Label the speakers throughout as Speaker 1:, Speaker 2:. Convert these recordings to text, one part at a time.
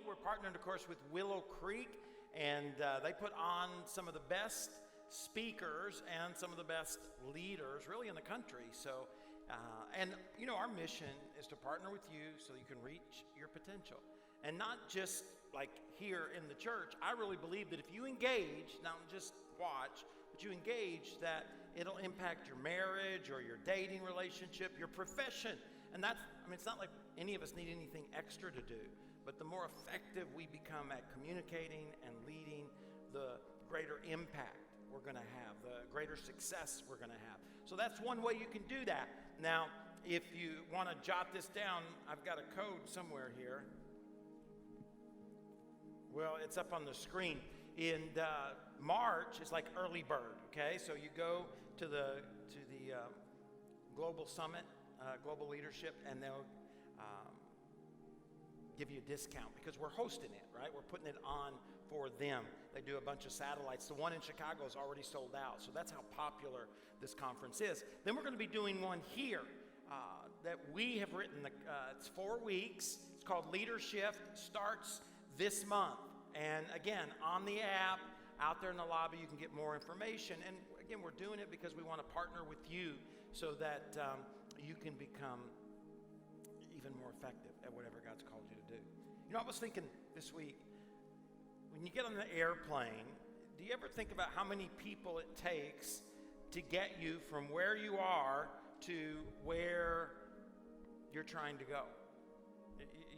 Speaker 1: we're partnered, of course, with Willow Creek, and they put on some of the best speakers and some of the best leaders really in the country. So, and our mission is to partner with you so you can reach your potential. And not just like here in the church. I really believe that if you engage, not just watch, but you engage, that it'll impact your marriage or your dating relationship, your profession. And it's not like any of us need anything extra to do, but the more effective we become at communicating and leading, the greater impact we're going to have, the greater success we're going to have. So that's one way you can do that. Now, if you want to jot this down, I've got a code somewhere here. Well, it's up on the screen. In March, it's like early bird, okay? So you go to the Global Summit, Global Leadership, and they'll give you a discount because we're hosting it, right? We're putting it on for them. They do a bunch of satellites. The one in Chicago is already sold out, so that's how popular this conference is. Then we're going to be doing one here that we have written. It's 4 weeks. It's called Leadership. Starts this month. And again, on the app, out there in the lobby, you can get more information. And again, we're doing it because we want to partner with you so that you can become even more effective at whatever God's called you to do. I was thinking this week, when you get on the airplane, do you ever think about how many people it takes to get you from where you are to where you're trying to go?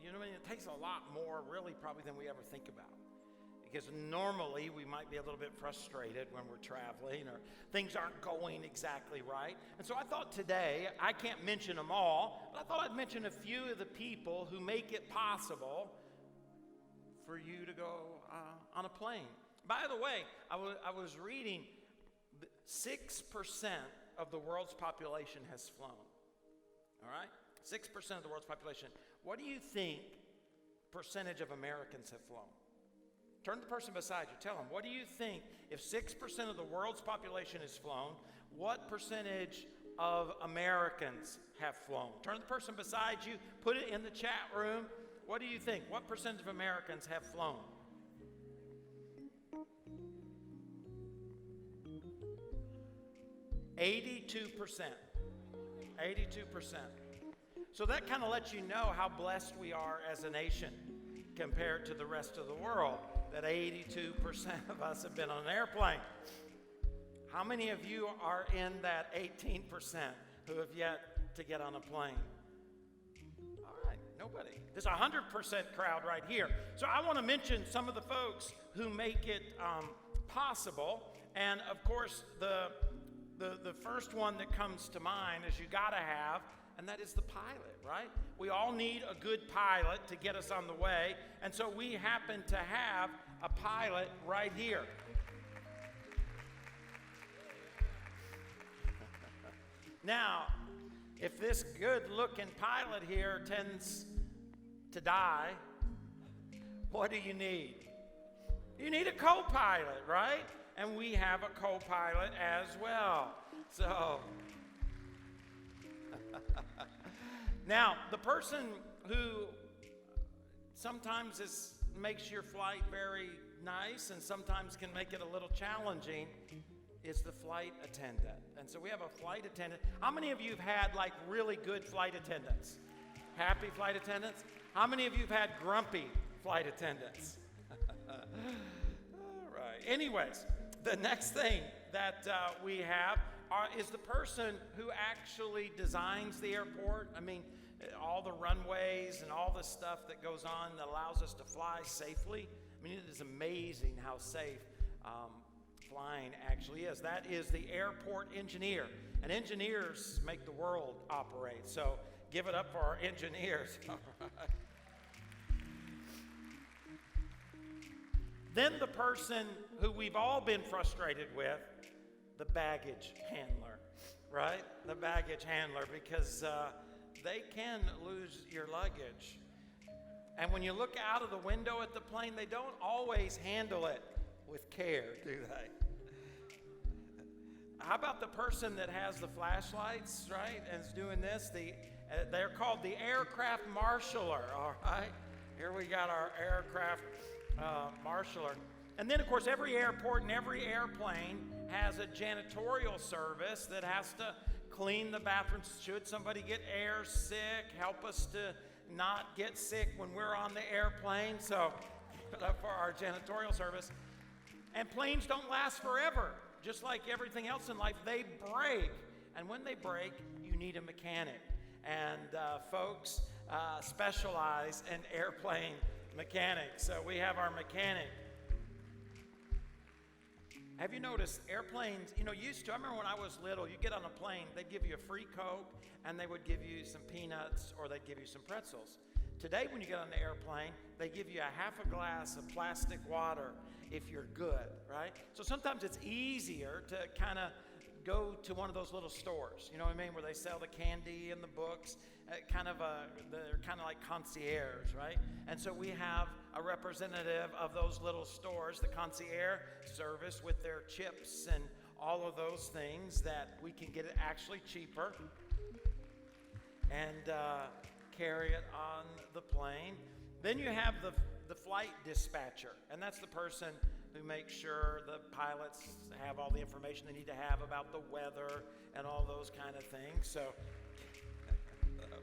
Speaker 1: You know what I mean? It takes a lot more, really, probably than we ever think about. Because normally we might be a little bit frustrated when we're traveling or things aren't going exactly right. And so I thought today, I can't mention them all, but I thought I'd mention a few of the people who make it possible for you to go on a plane. By the way, I was reading 6% of the world's population has flown. All right? 6% of the world's population. What do you think percentage of Americans have flown? Turn to the person beside you. Tell them, what do you think, if 6% of the world's population has flown, what percentage of Americans have flown? Turn to the person beside you. Put it in the chat room. What do you think? What percentage of Americans have flown? 82%. 82%. So that kind of lets you know how blessed we are as a nation compared to the rest of the world, that 82% of us have been on an airplane. How many of you are in that 18% who have yet to get on a plane? All right, nobody. There's a 100% crowd right here. So I want to mention some of the folks who make it possible. And of course, the first one that comes to mind is you got to have, and that is the pilot, right? We all need a good pilot to get us on the way, and so we happen to have a pilot right here. Now, if this good-looking pilot here tends to die, what do you need? You need a co-pilot, right? And we have a co-pilot as well. So, now, the person who sometimes makes your flight very nice and sometimes can make it a little challenging is the flight attendant. And so we have a flight attendant. How many of you have had like really good flight attendants? Happy flight attendants? How many of you have had grumpy flight attendants? All right. Anyways, the next thing that we have is the person who actually designs the airport. I mean, all the runways and all the stuff that goes on that allows us to fly safely. I mean, it is amazing how safe flying actually is. That is the airport engineer. And engineers make the world operate. So give it up for our engineers. All right. Then the person who we've all been frustrated with, the baggage handler, right? The baggage handler, because they can lose your luggage. And when you look out of the window at the plane, they don't always handle it with care, do they? How about the person that has the flashlights, right, and is doing this? They're called the aircraft marshaller, all right? Here we got our aircraft marshaller. And then, of course, every airport and every airplane has a janitorial service that has to clean the bathrooms. Should somebody get air sick, help us to not get sick when we're on the airplane. So, put up for our janitorial service. And planes don't last forever. Just like everything else in life, they break. And when they break, you need a mechanic. And folks specialize in airplane mechanics. So we have our mechanic. Have you noticed airplanes, I remember when I was little, you get on a plane, they'd give you a free Coke, and they would give you some peanuts, or they'd give you some pretzels. Today, when you get on the airplane, they give you a half a glass of plastic water if you're good, right? So sometimes it's easier to kind of go to one of those little stores, you know what I mean, where they sell the candy and the books, they're kind of like concierge, right? And so we have a representative of those little stores, the concierge service, with their chips and all of those things that we can get it actually cheaper and carry it on the plane. Then you have the flight dispatcher, and that's the person who makes sure the pilots have all the information they need to have about the weather and all those kind of things. So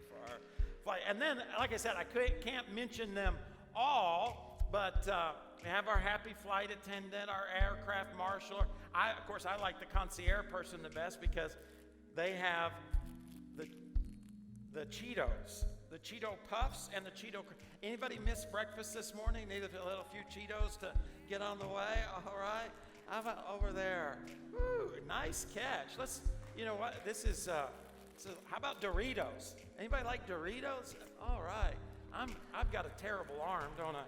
Speaker 1: for our flight. And then, like I said, I can't mention them all, but we have our happy flight attendant, our aircraft marshaller. Of course, I like the concierge person the best because they have the Cheetos, the Cheeto Puffs and the Cheeto. Anybody miss breakfast this morning? Need a little few Cheetos to get on the way? All right. How about over there? Woo, nice catch. You know what? This is, how about Doritos? Anybody like Doritos? All right. I've got a terrible arm, don't I?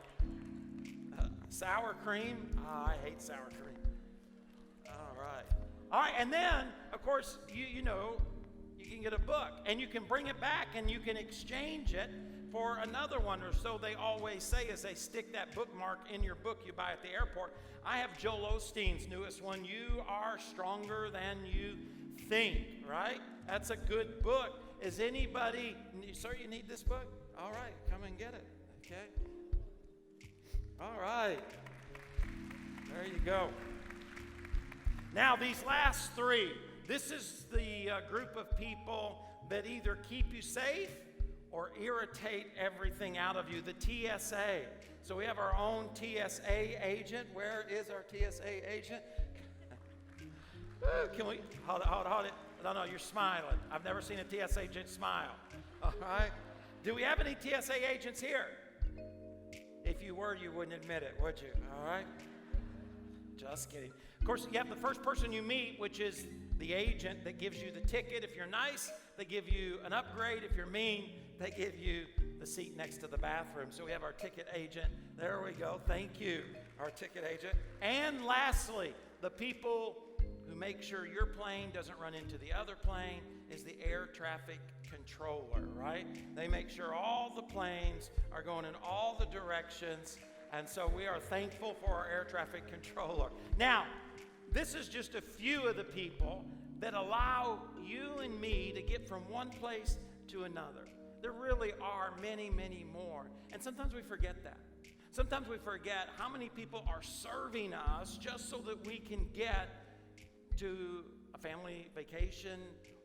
Speaker 1: Sour cream? Oh, I hate sour cream. All right. All right, and then, of course, you can get a book, and you can bring it back, and you can exchange it for another one, or so they always say as they stick that bookmark in your book you buy at the airport. I have Joel Osteen's newest one, You Are Stronger Than You Think, right? That's a good book. Is anybody, sir, you need this book? All right, come and get it, okay? All right. There you go. Now, these last three, this is the group of people that either keep you safe or irritate everything out of you, the TSA. So we have our own TSA agent. Where is our TSA agent? Can we, hold it. No, you're smiling. I've never seen a TSA agent smile. All right. Do we have any TSA agents here? If you were, you wouldn't admit it, would you? All right. Just kidding. Of course, you have the first person you meet, which is the agent that gives you the ticket. If you're nice, they give you an upgrade. If you're mean, they give you the seat next to the bathroom. So we have our ticket agent. There we go. Thank you, our ticket agent. And lastly, the people who make sure your plane doesn't run into the other plane is the air traffic controller, right? They make sure all the planes are going in all the directions. And so we are thankful for our air traffic controller. Now, this is just a few of the people that allow you and me to get from one place to another. There really are many, many more. And sometimes we forget that. Sometimes we forget how many people are serving us just so that we can get to a family vacation,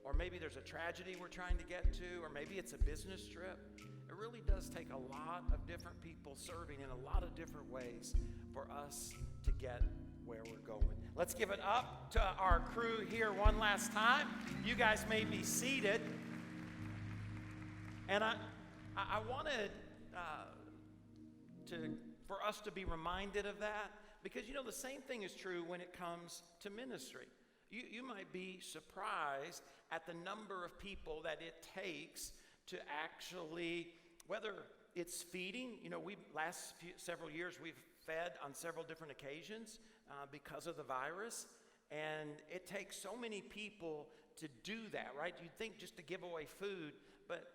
Speaker 1: or maybe there's a tragedy we're trying to get to, or maybe it's a business trip. It really does take a lot of different people serving in a lot of different ways for us to get where we're going. Let's give it up to our crew here one last time. You guys may be seated. And I wanted for us to be reminded of that, because the same thing is true when it comes to ministry. You might be surprised at the number of people that it takes to actually, whether it's feeding, several years we've fed on several different occasions because of the virus, and it takes so many people to do that, right? You'd think just to give away food, but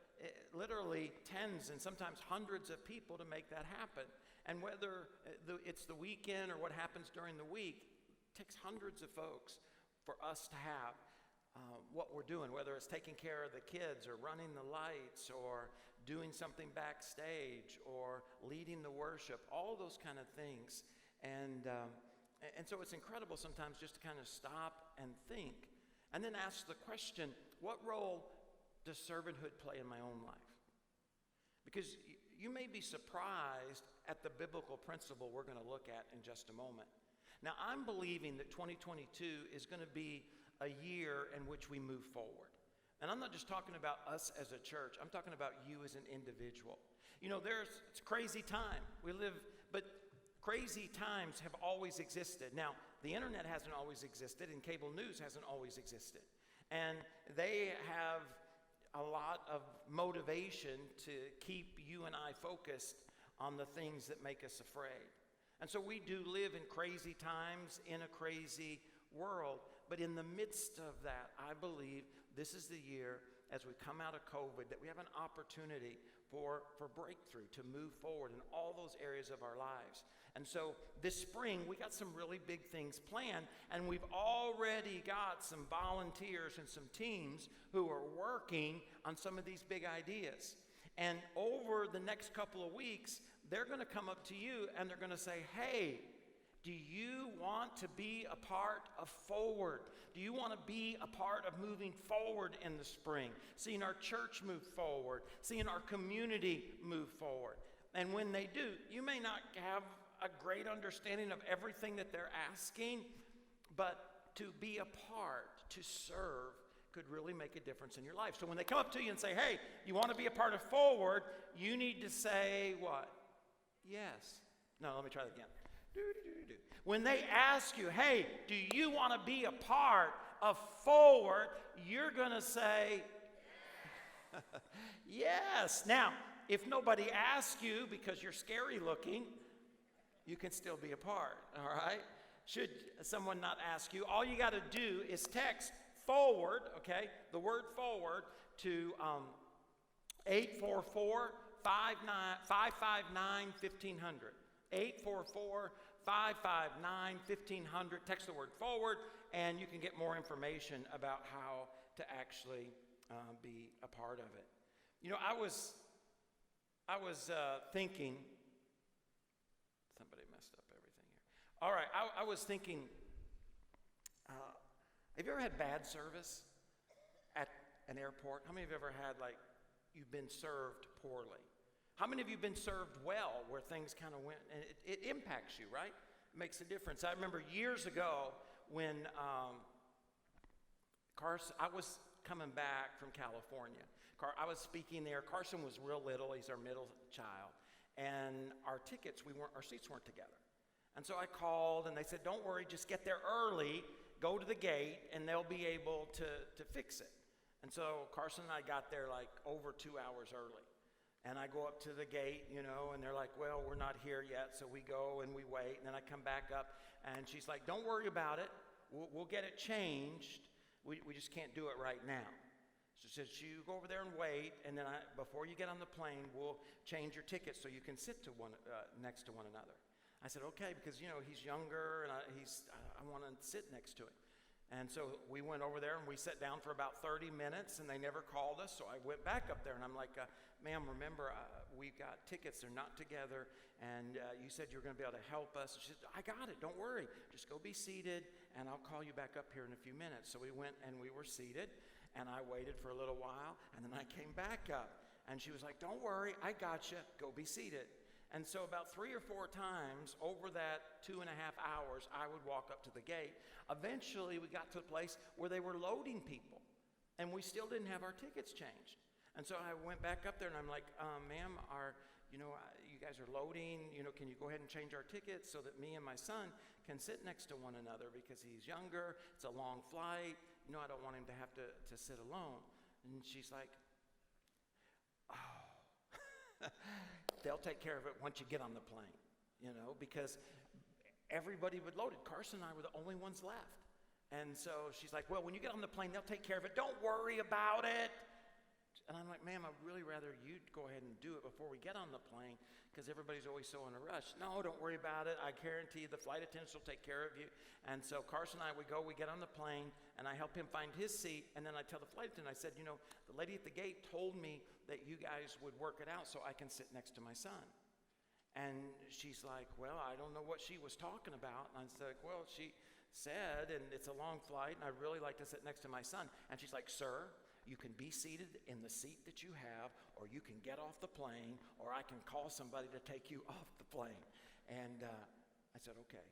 Speaker 1: literally tens and sometimes hundreds of people to make that happen. And whether it's the weekend or what happens during the week, it takes hundreds of folks for us to have what we're doing, whether it's taking care of the kids or running the lights or doing something backstage or leading the worship, all those kind of things. And so it's incredible sometimes just to kind of stop and think and then ask the question, what role does servanthood play in my own life? Because you may be surprised at the biblical principle we're going to look at in just a moment. Now, I'm believing that 2022 is going to be a year in which we move forward. And I'm not just talking about us as a church. I'm talking about you as an individual. You know, it's a crazy time. We live, but crazy times have always existed. Now, the internet hasn't always existed, and cable news hasn't always existed. And they have a lot of motivation to keep you and I focused on the things that make us afraid. And so we do live in crazy times, in a crazy world. But in the midst of that, I believe this is the year, as we come out of COVID, that we have an opportunity for breakthrough, to move forward in all those areas of our lives. And so this spring, we got some really big things planned, and we've already got some volunteers and some teams who are working on some of these big ideas. And over the next couple of weeks, they're going to come up to you and they're going to say, hey, do you want to be a part of forward? Do you want to be a part of moving forward in the spring? Seeing our church move forward, seeing our community move forward. And when they do, you may not have a great understanding of everything that they're asking, but to be a part, to serve, could really make a difference in your life. So when they come up to you and say, hey, you want to be a part of forward, you need to say what? Yes. No, let me try that again. When they ask you, hey, do you want to be a part of forward, you're going to say, yes. Now, if nobody asks you because you're scary looking, you can still be a part, all right? Should someone not ask you, all you got to do is text forward, okay, the word forward to 844-559-1500. 844-559-1500. Text the word forward, and you can get more information about how to actually be a part of it. You know, I was thinking. Somebody messed up everything here. All right, I was thinking. Have you ever had bad service at an airport? How many of you have ever had, like, you've been served poorly? How many of you have been served well, where things kind of went, and it impacts you, right? It makes a difference. I remember years ago when I was coming back from California. I was speaking there. Carson was real little. He's our middle child. And our seats weren't together. And so I called, and they said, don't worry, just get there early, go to the gate, and they'll be able to fix it. And so Carson and I got there like over 2 hours early. And I go up to the gate, you know, and they're like, well, we're not here yet. So we go and we wait. And then I come back up, and she's like, don't worry about it. We'll get it changed. We just can't do it right now. So she says, you go over there and wait, and then before you get on the plane, we'll change your ticket so you can sit next to one another. I said, okay, because, you know, he's younger, and I want to sit next to him. And so we went over there, and we sat down for about 30 minutes, and they never called us. So I went back up there, and I'm like, ma'am, remember, we've got tickets. They're not together, and you said you were going to be able to help us. She said, I got it. Don't worry. Just go be seated, and I'll call you back up here in a few minutes. So we went, and we were seated, and I waited for a little while, and then I came back up. And she was like, don't worry. I got you. Go be seated. And so about 3 or 4 times over that 2.5 hours, I would walk up to the gate. Eventually, we got to a place where they were loading people, and we still didn't have our tickets changed. And so I went back up there, and I'm like, ma'am, you guys are loading. You know, can you go ahead and change our tickets so that me and my son can sit next to one another because he's younger. It's a long flight. You know, I don't want him to have to sit alone. And she's like, oh. They'll take care of it once you get on the plane, you know, because everybody would load it. Carson and I were the only ones left. And so she's like, well, when you get on the plane, they'll take care of it. Don't worry about it. And I'm like, ma'am, I'd really rather you go ahead and do it before we get on the plane because everybody's always so in a rush. No, don't worry about it. I guarantee the flight attendants will take care of you. And so Carson and I, we get on the plane, and I help him find his seat. And then I tell the flight attendant, I said, you know, the lady at the gate told me that you guys would work it out so I can sit next to my son. And she's like, well, I don't know what she was talking about. And I said, well, she said, and it's a long flight, and I'd really like to sit next to my son. And she's like, sir, you can be seated in the seat that you have, or you can get off the plane, or I can call somebody to take you off the plane. And I said, okay.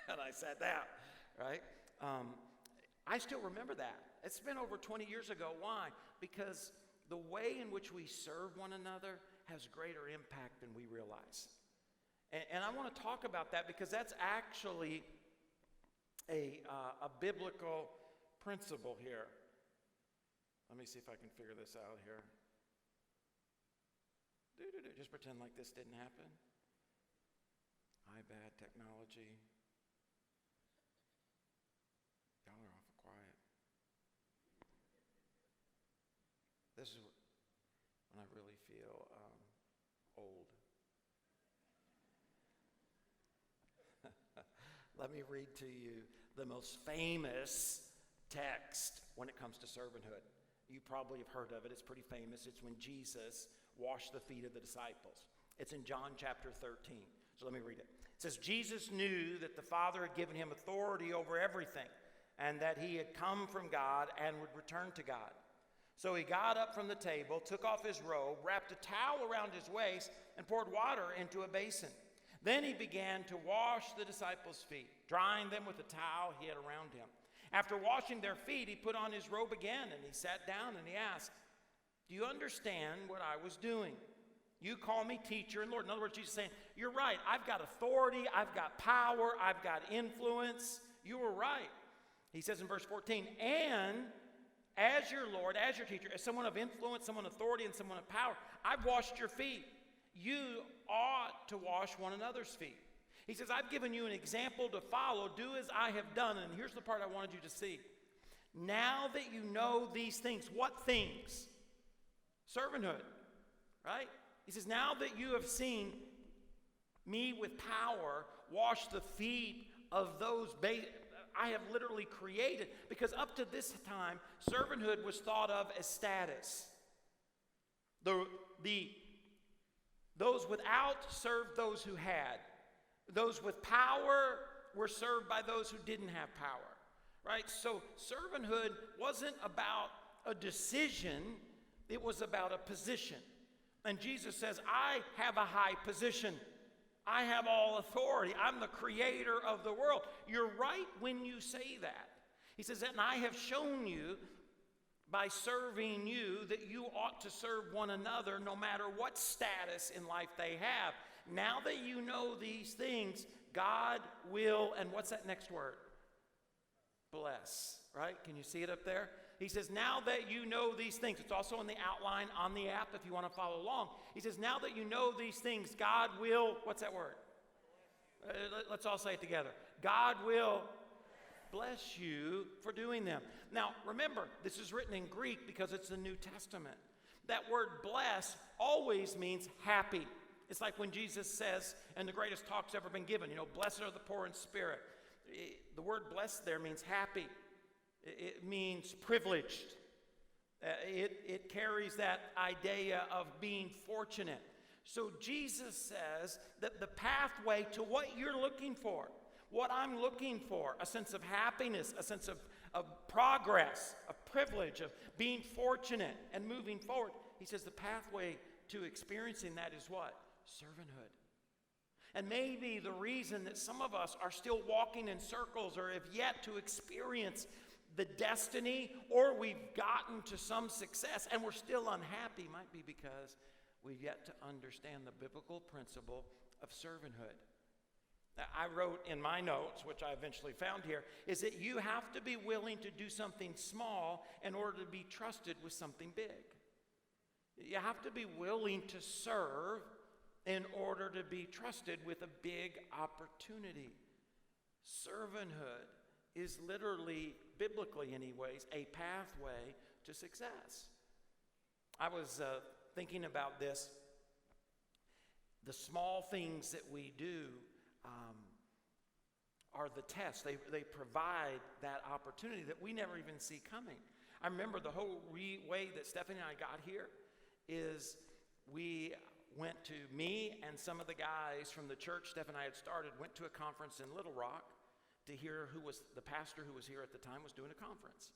Speaker 1: And I sat down, right? I still remember that. It's been over 20 years ago. Why? Because the way in which we serve one another has greater impact than we realize. And I want to talk about that because that's actually a biblical principle here. Let me see if I can figure this out here. Just pretend like this didn't happen. iPad technology. Y'all are awful quiet. This is when I really feel old. Let me read to you the most famous text when it comes to servanthood. You probably have heard of it. It's pretty famous. It's when Jesus washed the feet of the disciples. It's in John chapter 13. So let me read it. It says, Jesus knew that the Father had given him authority over everything, and that he had come from God and would return to God. So he got up from the table, took off his robe, wrapped a towel around his waist, and poured water into a basin. Then he began to wash the disciples' feet, drying them with the towel he had around him. After washing their feet, he put on his robe again, and he sat down and he asked, do you understand what I was doing? You call me teacher and Lord. In other words, Jesus is saying, you're right. I've got authority. I've got power. I've got influence. You were right. He says in verse 14, and as your Lord, as your teacher, as someone of influence, someone of authority, and someone of power, I've washed your feet. You ought to wash one another's feet. He says, I've given you an example to follow. Do as I have done. And here's the part I wanted you to see. Now that you know these things, what things? Servanthood, right? He says, now that you have seen me with power wash the feet of those I have literally created. Because up to this time, servanthood was thought of as status. Those without served those who had. Those with power were served by those who didn't have power, right? So servanthood wasn't about a decision, it was about a position. And Jesus says, I have a high position. I have all authority. I'm the creator of the world. You're right when you say that. He says, and I have shown you by serving you that you ought to serve one another no matter what status in life they have. Now that you know these things, God will, and what's that next word? Bless, right? Can you see it up there? He says, now that you know these things, it's also in the outline on the app if you want to follow along. He says, now that you know these things, God will, what's that word? Let's all say it together. God will bless you for doing them. Now, remember, this is written in Greek because it's the New Testament. That word bless always means happy. It's like when Jesus says, and the greatest talk's ever been given, blessed are the poor in spirit. The word blessed there means happy. It means privileged. It carries that idea of being fortunate. So Jesus says that the pathway to what you're looking for, what I'm looking for, a sense of happiness, a sense of progress, of privilege, of being fortunate and moving forward. He says the pathway to experiencing that is what? Servanthood. And maybe the reason that some of us are still walking in circles or have yet to experience the destiny, or we've gotten to some success and we're still unhappy, might be because we've yet to understand the biblical principle of servanthood. Now, I wrote in my notes, which I eventually found here, is that you have to be willing to do something small in order to be trusted with something big. You have to be willing to serve in order to be trusted with a big opportunity. Servanthood is literally, biblically anyways, a pathway to success. I was thinking about this. The small things that we do are the tests. They provide that opportunity that we never even see coming. I remember the whole way that Stephanie and I got here is me and some of the guys from the church Steph and I had started went to a conference in Little Rock to hear the pastor who was here at the time was doing a conference.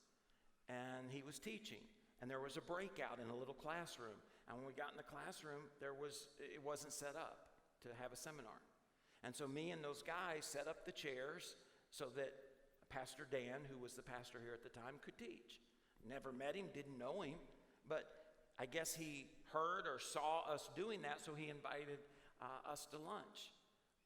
Speaker 1: And he was teaching. And there was a breakout in a little classroom. And when we got in the classroom, it wasn't set up to have a seminar. And so me and those guys set up the chairs so that Pastor Dan, who was the pastor here at the time, could teach. Never met him, didn't know him, but I guess he heard or saw us doing that, so he invited us to lunch.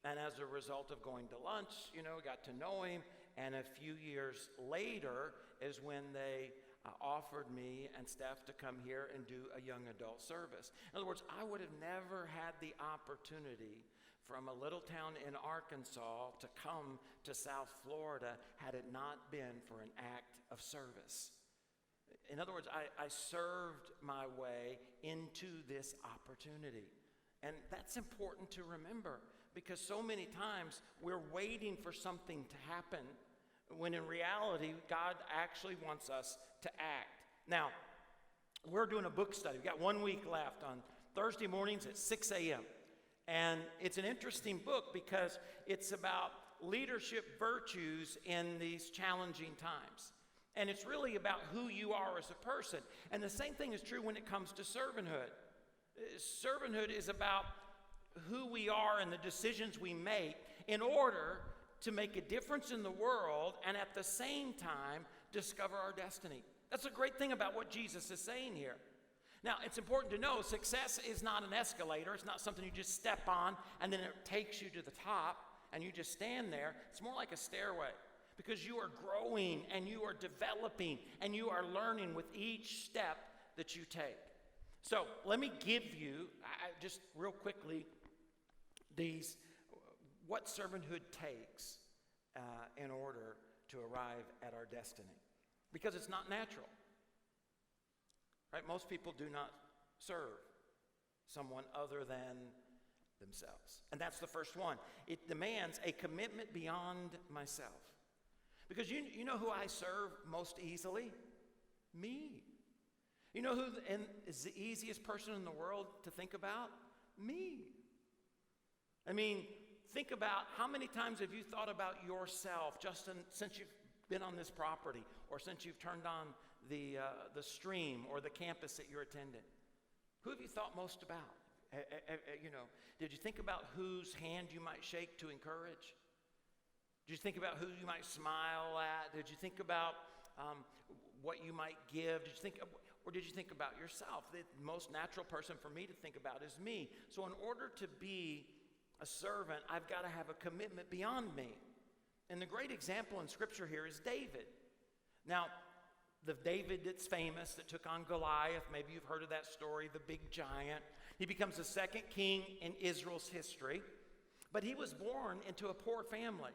Speaker 1: And as a result of going to lunch, got to know him, and a few years later is when they offered me and Steph to come here and do a young adult service. In other words, I would have never had the opportunity from a little town in Arkansas to come to South Florida had it not been for an act of service. In other words, I served my way into this opportunity. And that's important to remember, because so many times we're waiting for something to happen when in reality, God actually wants us to act. Now, we're doing a book study. We've got 1 week left on Thursday mornings at 6 a.m. And it's an interesting book because it's about leadership virtues in these challenging times. And it's really about who you are as a person. And the same thing is true when it comes to servanthood. Servanthood is about who we are and the decisions we make in order to make a difference in the world and at the same time discover our destiny. That's a great thing about what Jesus is saying here. Now, it's important to know success is not an escalator. It's not something you just step on and then it takes you to the top and you just stand there. It's more like a stairway, because you are growing and you are developing and you are learning with each step that you take. So let me give you, just real quickly, what servanthood takes in order to arrive at our destiny. Because it's not natural. Right? Most people do not serve someone other than themselves. And that's the first one. It demands a commitment beyond myself. Because you know who I serve most easily? Me. You know who is the easiest person in the world to think about? Me. I mean, think about how many times have you thought about yourself just since you've been on this property, or since you've turned on the stream or the campus that you're attending? Who have you thought most about? Did you think about whose hand you might shake to encourage? Did you think about who you might smile at? Did you think about what you might give? Did you think about yourself? The most natural person for me to think about is me. So in order to be a servant, I've got to have a commitment beyond me. And the great example in Scripture here is David. Now, the David that's famous, that took on Goliath, maybe you've heard of that story, the big giant. He becomes the second king in Israel's history, but he was born into a poor family.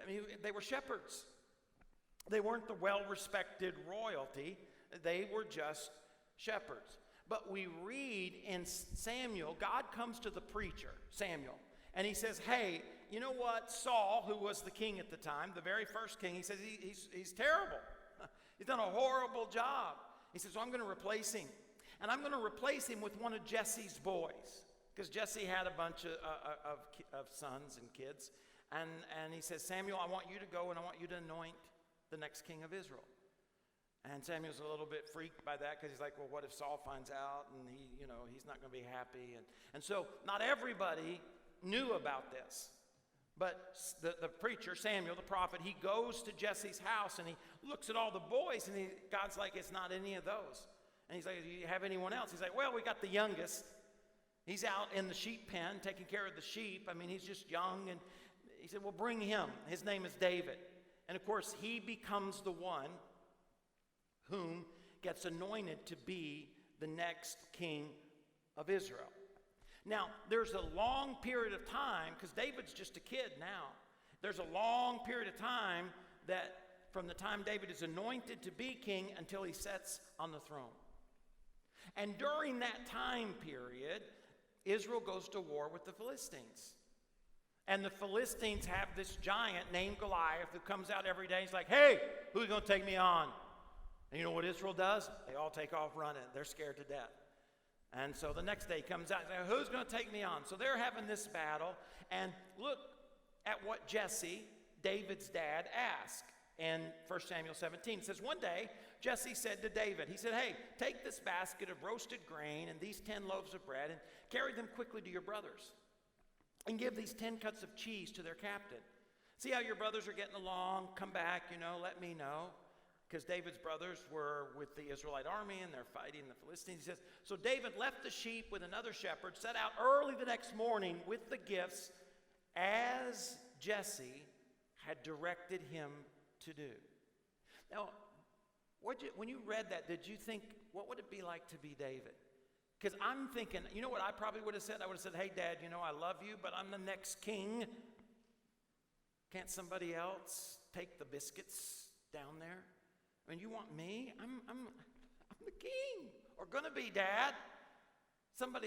Speaker 1: I mean, they were shepherds. They weren't the well-respected royalty. They were just shepherds. But we read in Samuel, God comes to the preacher, Samuel, and he says, hey, you know what? Saul, who was the king at the time, the very first king, he says he's terrible. He's done a horrible job. He says, so I'm going to replace him. And I'm going to replace him with one of Jesse's boys, because Jesse had a bunch of sons and kids. And he says, Samuel, I want you to go and I want you to anoint the next king of Israel. And Samuel's a little bit freaked by that, because he's like, well, what if Saul finds out and he's not going to be happy? And so not everybody knew about this. But the preacher, Samuel, the prophet, he goes to Jesse's house and he looks at all the boys, and God's like, it's not any of those. And he's like, do you have anyone else? He's like, well, we got the youngest. He's out in the sheep pen taking care of the sheep. I mean, he's just young. And he said, well, bring him. His name is David. And of course, he becomes the one whom gets anointed to be the next king of Israel. Now, there's a long period of time, because David's just a kid now. There's a long period of time that from the time David is anointed to be king until he sits on the throne. And during that time period, Israel goes to war with the Philistines. And the Philistines have this giant named Goliath who comes out every day. He's like, hey, who's going to take me on? And you know what Israel does? They all take off running. They're scared to death. And so the next day he comes out and says, who's going to take me on? So they're having this battle. And look at what Jesse, David's dad, asked in 1 Samuel 17. It says, one day Jesse said to David, he said, hey, take this basket of roasted grain and these 10 loaves of bread and carry them quickly to your brothers. And give these 10 cuts of cheese to their captain. See how your brothers are getting along? Come back, let me know. Because David's brothers were with the Israelite army and they're fighting the Philistines. He says, so David left the sheep with another shepherd, set out early the next morning with the gifts as Jesse had directed him to do. Now, when you read that, did you think, what would it be like to be David? Because I'm thinking, you know what I probably would have said? I would have said, hey, Dad, I love you, but I'm the next king. Can't somebody else take the biscuits down there? I mean, you want me? I'm the king. Or going to be, Dad.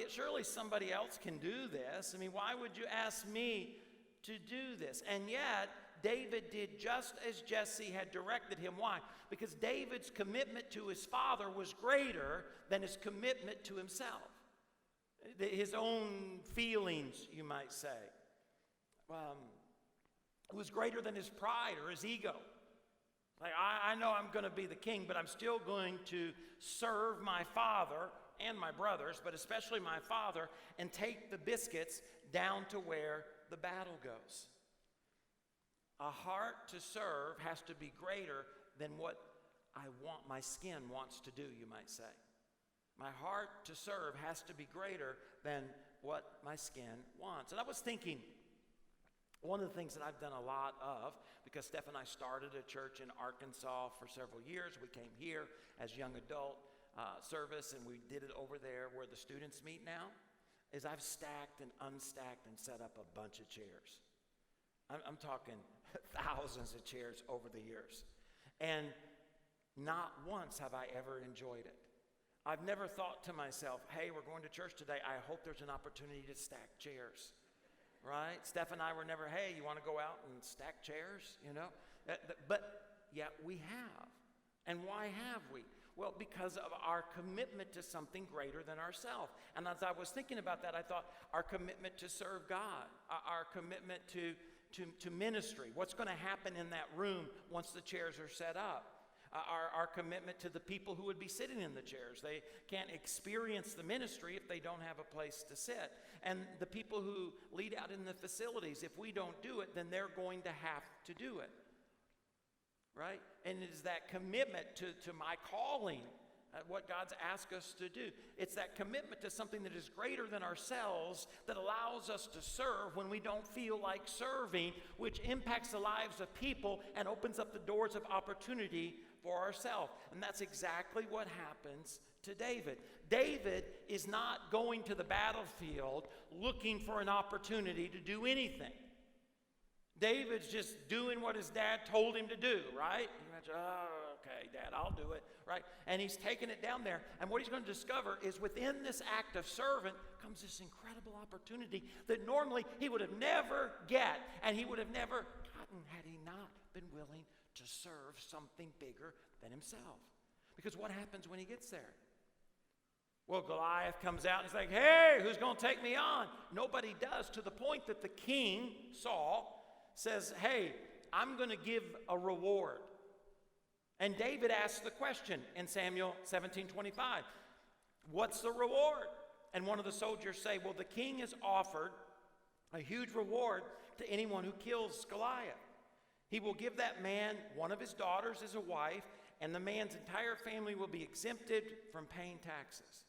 Speaker 1: Surely somebody else can do this. I mean, why would you ask me to do this? And yet, David did just as Jesse had directed him. Why? Because David's commitment to his father was greater than his commitment to himself. His own feelings, you might say. It was greater than his pride or his ego. Like, I know I'm going to be the king, but I'm still going to serve my father and my brothers, but especially my father, and take the biscuits down to where the battle goes. A heart to serve has to be greater than what my skin wants to do, you might say. My heart to serve has to be greater than what my skin wants. And I was thinking, one of the things that I've done a lot of, because Steph and I started a church in Arkansas for several years. We came here as young adult service, and we did it over there where the students meet now, is I've stacked and unstacked and set up a bunch of chairs. I'm talking thousands of chairs over the years. And not once have I ever enjoyed it. I've never thought to myself, hey, we're going to church today. I hope there's an opportunity to stack chairs. Right? Steph and I were never, hey, you want to go out and stack chairs? But yet we have. And why have we? Well, because of our commitment to something greater than ourselves. And as I was thinking about that, I thought our commitment to serve God, our commitment to ministry, what's going to happen in that room once the chairs are set up. Our commitment to the people who would be sitting in the chairs. They can't experience the ministry if they don't have a place to sit. And the people who lead out in the facilities, if we don't do it, then they're going to have to do it. Right? And it is that commitment to my calling, what God's asked us to do. It's that commitment to something that is greater than ourselves that allows us to serve when we don't feel like serving, which impacts the lives of people and opens up the doors of opportunity for ourselves. And that's exactly what happens to David. David is not going to the battlefield looking for an opportunity to do anything. David's just doing what his dad told him to do, right? You imagine, oh, okay, Dad, I'll do it, right? And he's taking it down there. And what he's going to discover is within this act of servant comes this incredible opportunity that normally he would have never get, and he would have never gotten had he not been willing to serve something bigger than himself. Because what happens when he gets there? Well, Goliath comes out and he's like, hey, who's going to take me on? Nobody does, to the point that the king, Saul, says, hey, I'm going to give a reward. And David asks the question in Samuel 17:25, what's the reward? And one of the soldiers say, well, the king has offered a huge reward to anyone who kills Goliath. He will give that man one of his daughters as a wife, and the man's entire family will be exempted from paying taxes.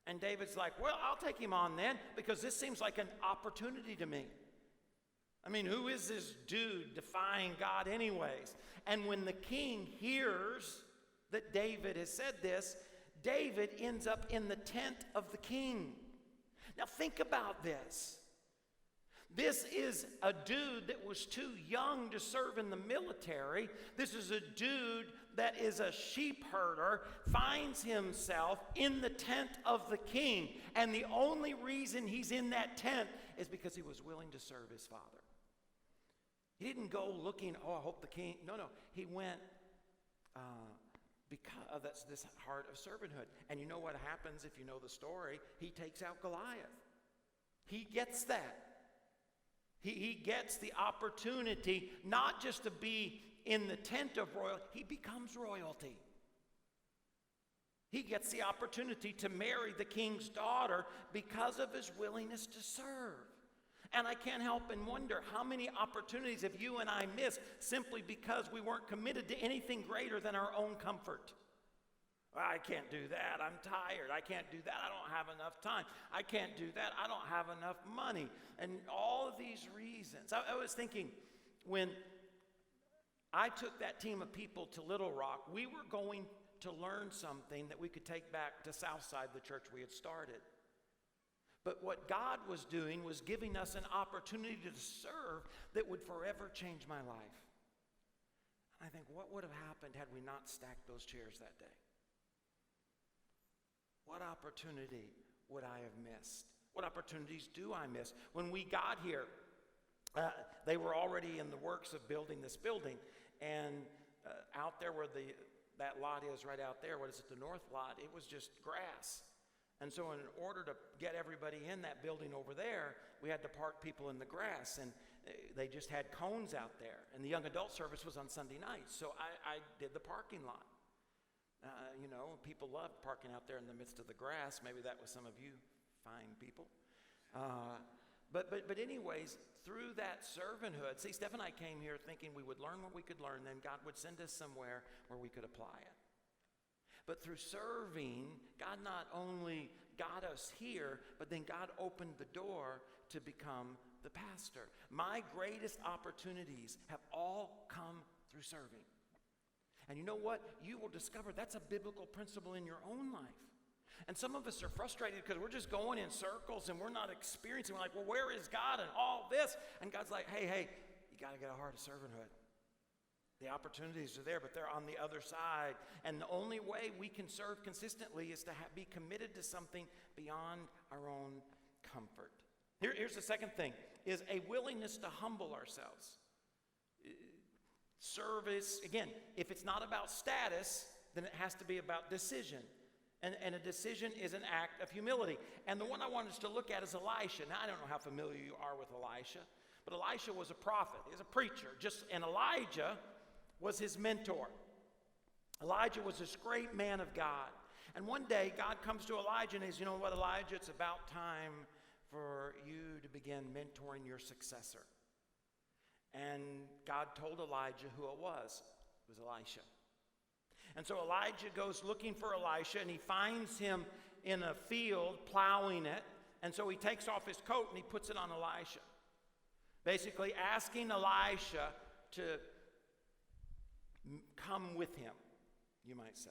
Speaker 1: And David's like, well, I'll take him on then, because this seems like an opportunity to me. I mean, who is this dude defying God anyways? And when the king hears that David has said this, David ends up in the tent of the king. Now think about this. This is a dude that was too young to serve in the military. This is a dude that is a sheep herder, finds himself in the tent of the king. And the only reason he's in that tent is because he was willing to serve his father. He didn't go looking, I hope the king. No. He went because that's this heart of servanthood. And you know what happens if you know the story? He takes out Goliath. He gets that. He gets the opportunity not just to be in the tent of royalty, he becomes royalty. He gets the opportunity to marry the king's daughter because of his willingness to serve. And I can't help and wonder how many opportunities have you and I missed simply because we weren't committed to anything greater than our own comfort. I can't do that. I'm tired. I can't do that. I don't have enough time. I can't do that. I don't have enough money. And all of these reasons. I was thinking when I took that team of people to Little Rock, we were going to learn something that we could take back to Southside, the church we had started. But what God was doing was giving us an opportunity to serve that would forever change my life. And I think, what would have happened had we not stacked those chairs that day? What opportunity would I have missed? What opportunities do I miss? When we got here, they were already in the works of building this building. And out there where that lot is right out there, what is it, the north lot, it was just grass. And so in order to get everybody in that building over there, we had to park people in the grass. And they just had cones out there. And the young adult service was on Sunday nights. So I did the parking lot. People love parking out there in the midst of the grass. Maybe that was some of you fine people. But anyways, through that servanthood, see, Steph and I came here thinking we would learn what we could learn, then God would send us somewhere where we could apply it. But through serving, God not only got us here, but then God opened the door to become the pastor. My greatest opportunities have all come through serving. And you know what? You will discover that's a biblical principle in your own life. And some of us are frustrated because we're just going in circles and we're not experiencing. We're like, well, where is God and all this? And God's like, hey, you got to get a heart of servanthood. The opportunities are there, but they're on the other side. And the only way we can serve consistently is to be committed to something beyond our own comfort. Here's the second thing, is a willingness to humble ourselves. Service, again, if it's not about status, then it has to be about decision. And a decision is an act of humility. And the one I want us to look at is Elisha. Now, I don't know how familiar you are with Elisha, but Elisha was a prophet. He was a preacher. And Elijah was his mentor. Elijah was this great man of God. And one day, God comes to Elijah and says, you know what, Elijah, it's about time for you to begin mentoring your successor. And God told Elijah who it was. It was Elisha. And so Elijah goes looking for Elisha, and he finds him in a field plowing it. And so he takes off his coat and he puts it on Elisha, basically asking Elisha to come with him, you might say.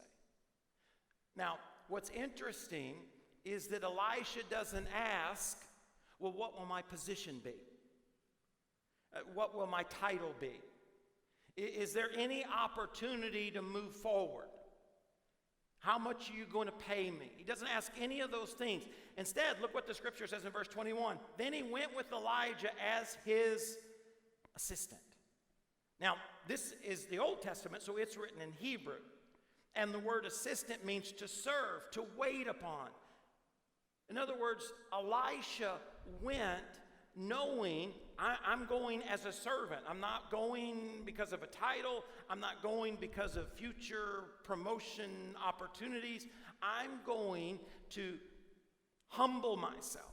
Speaker 1: Now, what's interesting is that Elisha doesn't ask, well, what will my position be? What will my title be? Is there any opportunity to move forward? How much are you going to pay me? He doesn't ask any of those things. Instead, look what the scripture says in verse 21. Then he went with Elijah as his assistant. Now, this is the Old Testament, so it's written in Hebrew. And the word assistant means to serve, to wait upon. In other words, Elisha went knowing I'm going as a servant. I'm not going because of a title. I'm not going because of future promotion opportunities. I'm going to humble myself.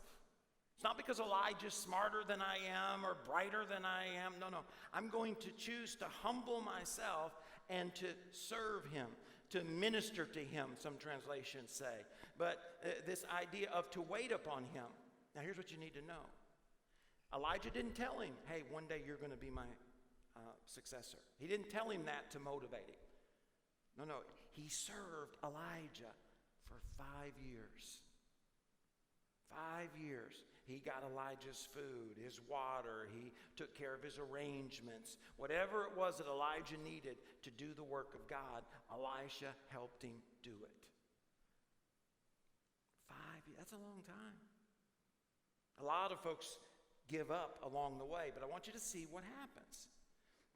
Speaker 1: It's not because Elijah's smarter than I am or brighter than I am. No. I'm going to choose to humble myself and to serve him, to minister to him, some translations say. But this idea of to wait upon him. Now here's what you need to know. Elijah didn't tell him, hey, one day you're going to be my successor. He didn't tell him that to motivate him. No. He served Elijah for 5 years. 5 years. he got Elijah's food, his water. He took care of his arrangements. Whatever it was that Elijah needed to do the work of God, Elisha helped him do it. 5 years, that's a long time. A lot of folks give up along the way, but I want you to see what happens.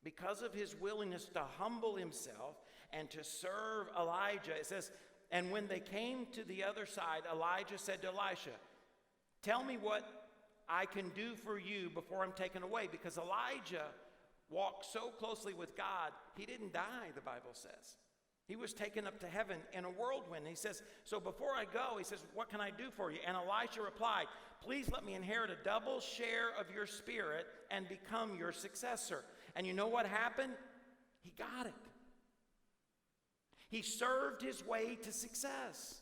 Speaker 1: Because of his willingness to humble himself and to serve Elijah, it says, and when they came to the other side, Elijah said to Elisha, tell me what I can do for you before I'm taken away. Because Elijah walked so closely with God, he didn't die, the Bible says. He was taken up to heaven in a whirlwind. He says, so before I go, he says, what can I do for you? And Elisha replied, please let me inherit a double share of your spirit and become your successor. And you know what happened? He got it. He served his way to success.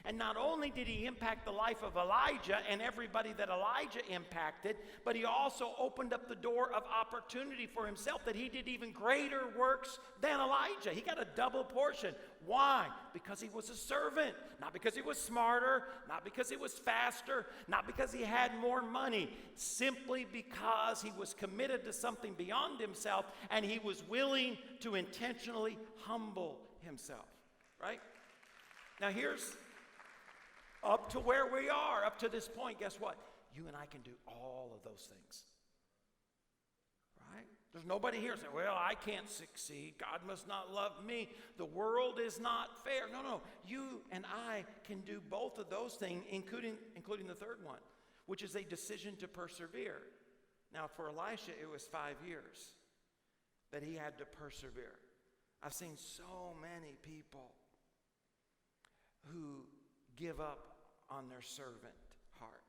Speaker 1: And not only did he impact the life of Elijah and everybody that Elijah impacted, but he also opened up the door of opportunity for himself, that he did even greater works than Elijah. He got a double portion. Why? Because he was a servant. Not because he was smarter, not because he was faster, not because he had more money. Simply because he was committed to something beyond himself, and he was willing to intentionally humble himself. Right? Now here's up to where we are, up to this point, guess what? You and I can do all of those things. Right? There's nobody here saying, well, I can't succeed. God must not love me. The world is not fair. No. You and I can do both of those things, including the third one, which is a decision to persevere. Now, for Elisha, it was 5 years that he had to persevere. I've seen so many people who give up on their servant heart.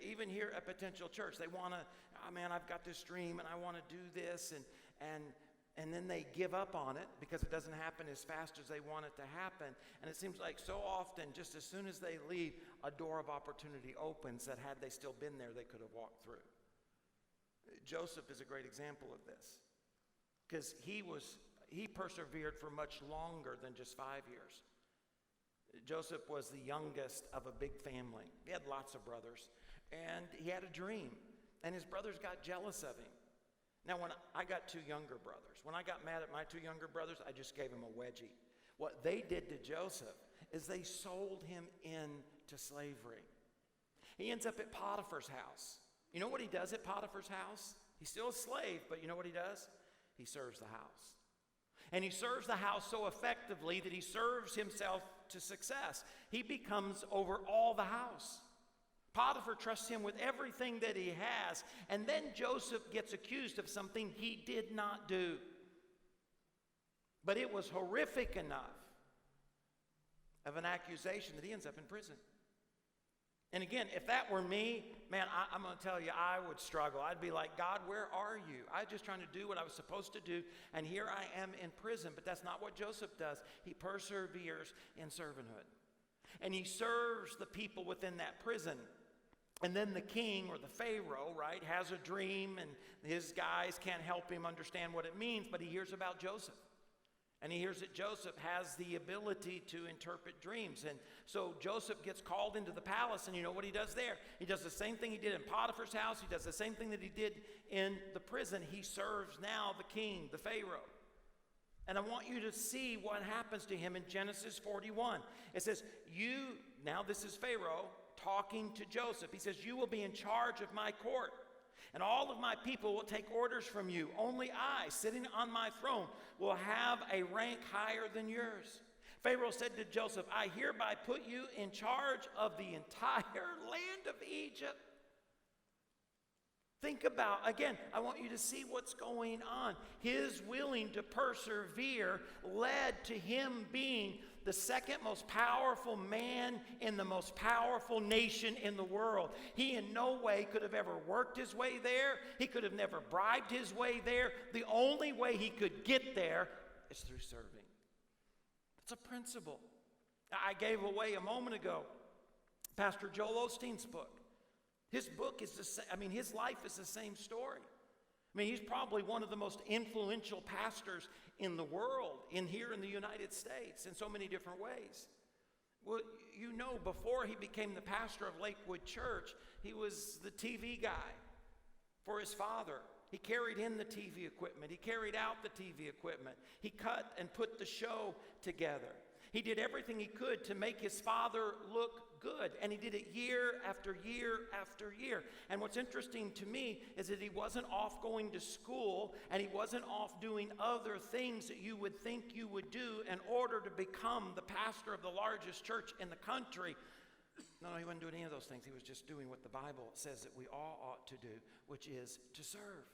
Speaker 1: Even here at Potential Church, they want to, oh man, I've got this dream and I want to do this, and then they give up on it because it doesn't happen as fast as they want it to happen. And it seems like so often, just as soon as they leave, a door of opportunity opens that had they still been there, they could have walked through. Joseph is a great example of this, because he persevered for much longer than just 5 years. Joseph was the youngest of a big family. He had lots of brothers, and he had a dream, and his brothers got jealous of him. Now, when I got 2 younger brothers, when I got mad at my 2 younger brothers, I just gave them a wedgie. What they did to Joseph is they sold him into slavery. He ends up at Potiphar's house. You know what he does at Potiphar's house? He's still a slave, but you know what he does? He serves the house. And he serves the house so effectively that he serves himself to success. He becomes over all the house. Potiphar trusts him with everything that he has. And then Joseph gets accused of something he did not do. But it was horrific enough of an accusation that he ends up in prison. And again, if that were me, man, I'm going to tell you, I would struggle. I'd be like, God, where are you? I was just trying to do what I was supposed to do, and here I am in prison. But that's not what Joseph does. He perseveres in servanthood. And he serves the people within that prison. And then the king, or the Pharaoh, right, has a dream, and his guys can't help him understand what it means, but he hears about Joseph. And he hears that Joseph has the ability to interpret dreams. And so Joseph gets called into the palace, and you know what he does there? He does the same thing he did in Potiphar's house. He does the same thing that he did in the prison. He serves now the king, the Pharaoh. And I want you to see what happens to him in Genesis 41. It says, now this is Pharaoh talking to Joseph. He says, you will be in charge of my court, and all of my people will take orders from you. Only I, sitting on my throne, will have a rank higher than yours. Pharaoh said to Joseph, I hereby put you in charge of the entire land of Egypt. Think about, again, I want you to see what's going on. His willing to persevere led to him being the second most powerful man in the most powerful nation in the world. He in no way could have ever worked his way there. He could have never bribed his way there. The only way he could get there is through serving. It's a principle. I gave away a moment ago Pastor Joel Osteen's book. His book is the same. His life is the same story. He's probably one of the most influential pastors in the world, here in the United States, in so many different ways. Well, you know, before he became the pastor of Lakewood Church, he was the TV guy for his father. He carried in the TV equipment. He carried out the TV equipment. He cut and put the show together. He did everything he could to make his father look good, and he did it year after year after year. And what's interesting to me is that he wasn't off going to school, and he wasn't off doing other things that you would think you would do in order to become the pastor of the largest church in the country. No, he wasn't doing any of those things. He was just doing what the Bible says that we all ought to do, which is to serve.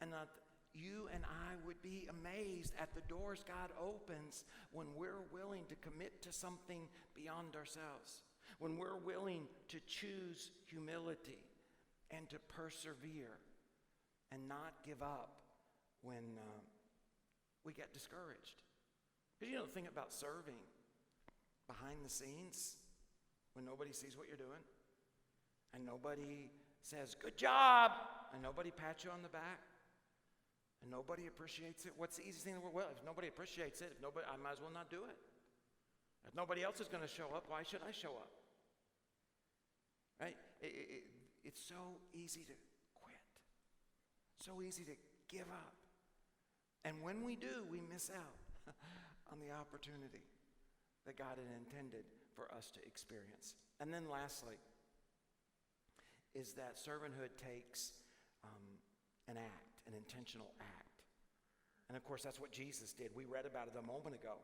Speaker 1: And not you and I would be amazed at the doors God opens when we're willing to commit to something beyond ourselves, when we're willing to choose humility and to persevere and not give up when we get discouraged. Because you know the thing about serving behind the scenes, when nobody sees what you're doing and nobody says, "Good job," and nobody pats you on the back, and nobody appreciates it. What's the easiest thing in the world? Well, if nobody appreciates it, I might as well not do it. If nobody else is going to show up, why should I show up? Right? It's so easy to quit. So easy to give up. And when we do, we miss out on the opportunity that God had intended for us to experience. And then lastly, is that servanthood takes an act, an intentional act. And of course, that's what Jesus did. We read about it a moment ago.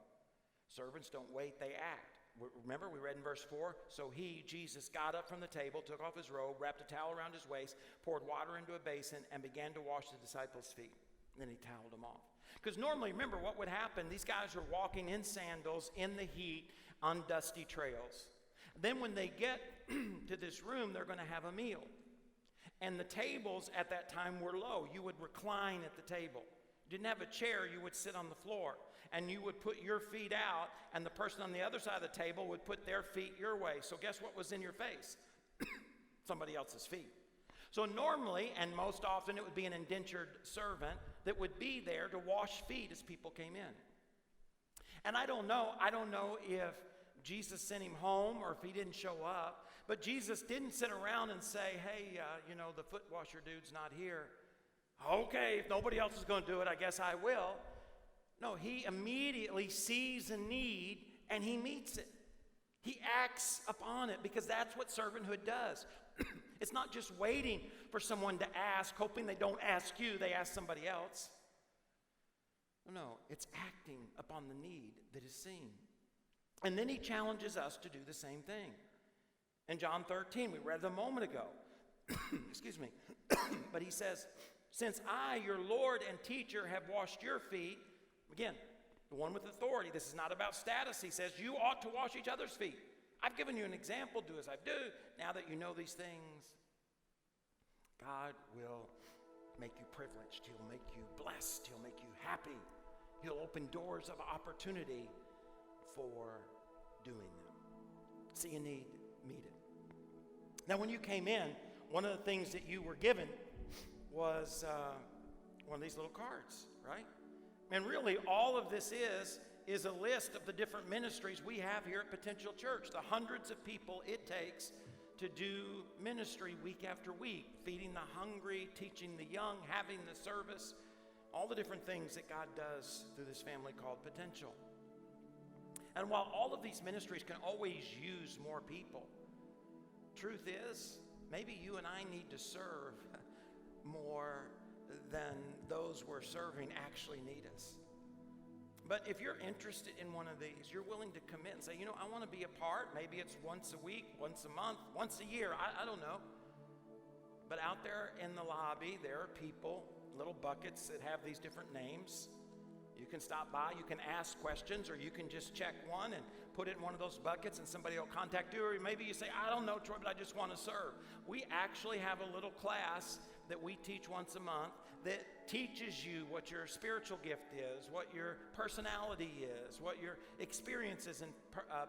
Speaker 1: Servants don't wait, they act. Remember, we read in verse 4, so he, Jesus, got up from the table, took off his robe, wrapped a towel around his waist, poured water into a basin, and began to wash the disciples' feet. And then he toweled them off. Because normally, remember what would happen, these guys are walking in sandals in the heat on dusty trails. Then when they get to this room, they're going to have a meal. And the tables at that time were low. You would recline at the table. You didn't have a chair, you would sit on the floor. And you would put your feet out, and the person on the other side of the table would put their feet your way. So guess what was in your face? Somebody else's feet. So normally, and most often, it would be an indentured servant that would be there to wash feet as people came in. And I don't know if Jesus sent him home or if he didn't show up, but Jesus didn't sit around and say, hey, the foot washer dude's not here. Okay, if nobody else is going to do it, I guess I will. No, he immediately sees a need and he meets it. He acts upon it because that's what servanthood does. It's not just waiting for someone to ask, hoping they don't ask you, they ask somebody else. No, it's acting upon the need that is seen. And then he challenges us to do the same thing. In John 13, we read it a moment ago. Excuse me. But he says, since I, your Lord and teacher, have washed your feet, again, the one with authority, this is not about status. He says, you ought to wash each other's feet. I've given you an example, do as I do. Now that you know these things, God will make you privileged. He'll make you blessed. He'll make you happy. He'll open doors of opportunity for doing them. See a need, meet it. Now, when you came in, one of the things that you were given was one of these little cards, right? And really, all of this is a list of the different ministries we have here at Potential Church, the hundreds of people it takes to do ministry week after week, feeding the hungry, teaching the young, having the service, all the different things that God does through this family called Potential. And while all of these ministries can always use more people, truth is, maybe you and I need to serve more than those we're serving actually need us. But if you're interested in one of these, you're willing to commit and say, I want to be a part. Maybe it's once a week, once a month, once a year. I don't know. But out there in the lobby, there are people, little buckets that have these different names. You can stop by, you can ask questions, or you can just check one and put it in one of those buckets and somebody will contact you. Or maybe you say, I don't know, Troy, but I just want to serve. We actually have a little class that we teach once a month that teaches you what your spiritual gift is, what your personality is, what your experiences and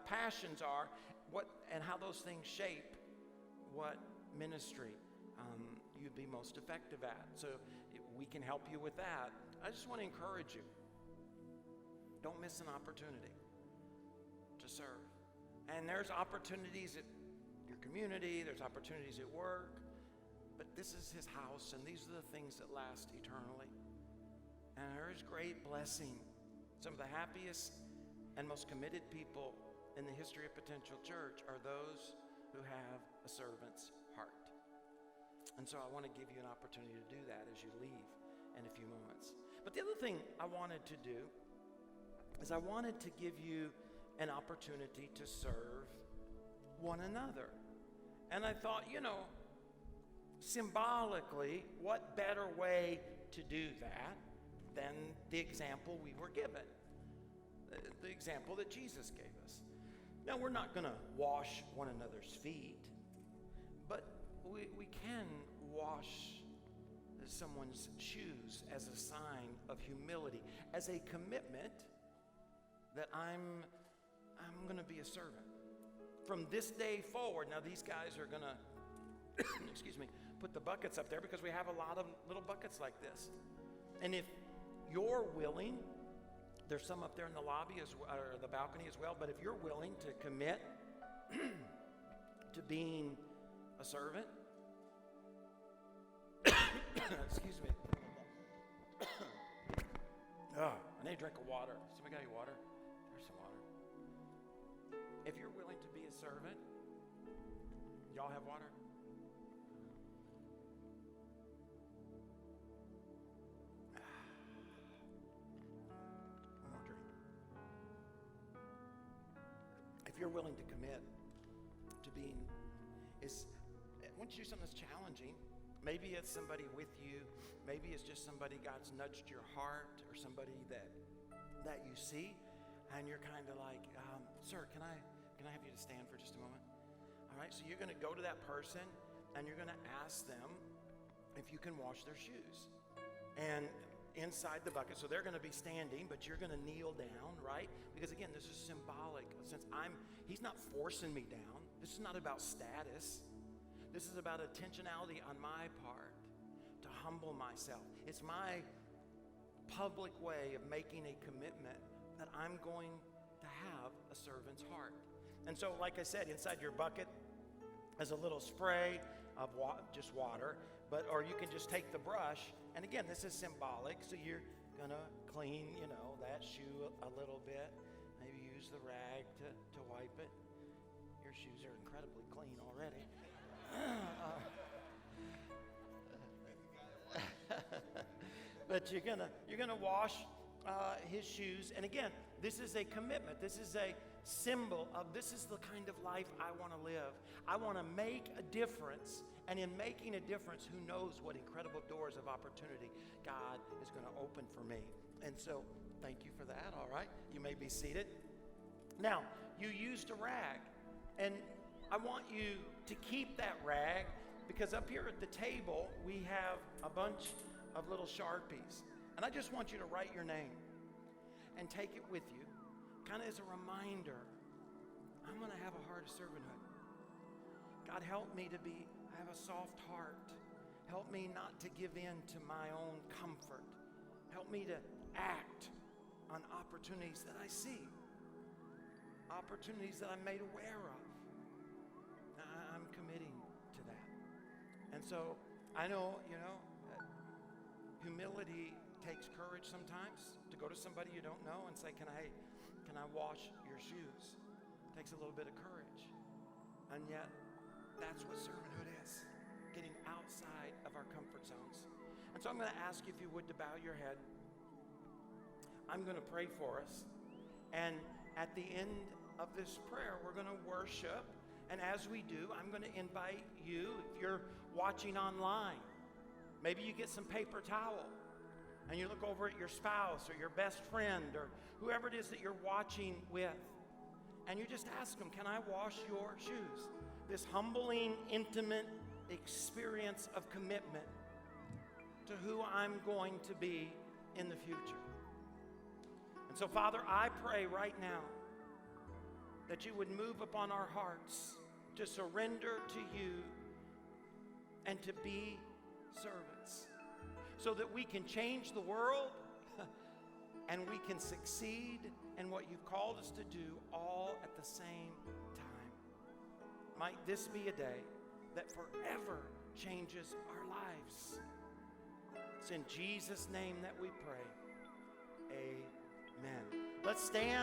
Speaker 1: passions are, and how those things shape what ministry you'd be most effective at. So we can help you with that. I just want to encourage you. Don't miss an opportunity to serve. And there's opportunities at your community, there's opportunities at work, but this is his house, and these are the things that last eternally. And there is great blessing. Some of the happiest and most committed people in the history of Potential Church are those who have a servant's heart. And so I want to give you an opportunity to do that as you leave in a few moments. But the other thing I wanted to do is I wanted to give you an opportunity to serve one another. And I thought, symbolically, what better way to do that than the example we were given, the example that Jesus gave us. Now, we're not going to wash one another's feet, but we can wash someone's shoes as a sign of humility, as a commitment that I'm going to be a servant. From this day forward, now these guys are going to, put the buckets up there because we have a lot of little buckets like this. And if you're willing, there's some up there in the lobby or the balcony as well, but if you're willing to commit to being a servant, excuse me. I need a drink of water. Somebody got any water? There's some water. If you're willing to be a servant, y'all have water? One more drink. If you're willing to commit to being, once you do something that's challenging, maybe it's somebody with you, maybe it's just somebody God's nudged your heart, or somebody that you see, and you're kind of like, sir, can I have you to stand for just a moment? All right, so you're going to go to that person, and you're going to ask them if you can wash their shoes. And inside the bucket, so they're going to be standing, but you're going to kneel down, right? Because again, this is symbolic. Since he's not forcing me down. This is not about status. This is about intentionality on my part to humble myself. It's my public way of making a commitment that I'm going to have a servant's heart. And so, like I said, inside your bucket is a little spray of just water, or you can just take the brush. And again, this is symbolic, so you're going to clean, that shoe a little bit. Maybe use the rag to wipe it. Your shoes are incredibly clean already. But you're gonna wash his shoes, and again, this is a commitment. This is a symbol of this is the kind of life I want to live. I want to make a difference, and in making a difference, who knows what incredible doors of opportunity God is going to open for me. And so, thank you for that. All right, you may be seated. Now, you used a rag, and I want you to keep that rag, because up here at the table, we have a bunch of little Sharpies. And I just want you to write your name and take it with you, kind of as a reminder, I'm going to have a heart of servanthood. God, help me to have a soft heart. Help me not to give in to my own comfort. Help me to act on opportunities that I see, opportunities that I'm made aware of. I'm committing to that. And so I know, humility takes courage sometimes to go to somebody you don't know and say, can I wash your shoes? It takes a little bit of courage. And yet, that's what servanthood is, getting outside of our comfort zones. And so I'm going to ask you, if you would, to bow your head. I'm going to pray for us. And at the end of this prayer, we're going to worship. And as we do, I'm going to invite you, if you're watching online, maybe you get some paper towel and you look over at your spouse or your best friend or whoever it is that you're watching with, and you just ask them, can I wash your shoes? This humbling, intimate experience of commitment to who I'm going to be in the future. And so, Father, I pray right now that you would move upon our hearts to surrender to you and to be servants, so that we can change the world and we can succeed in what you've called us to do all at the same time. Might this be a day that forever changes our lives. It's in Jesus' name that we pray. Amen. Let's stand.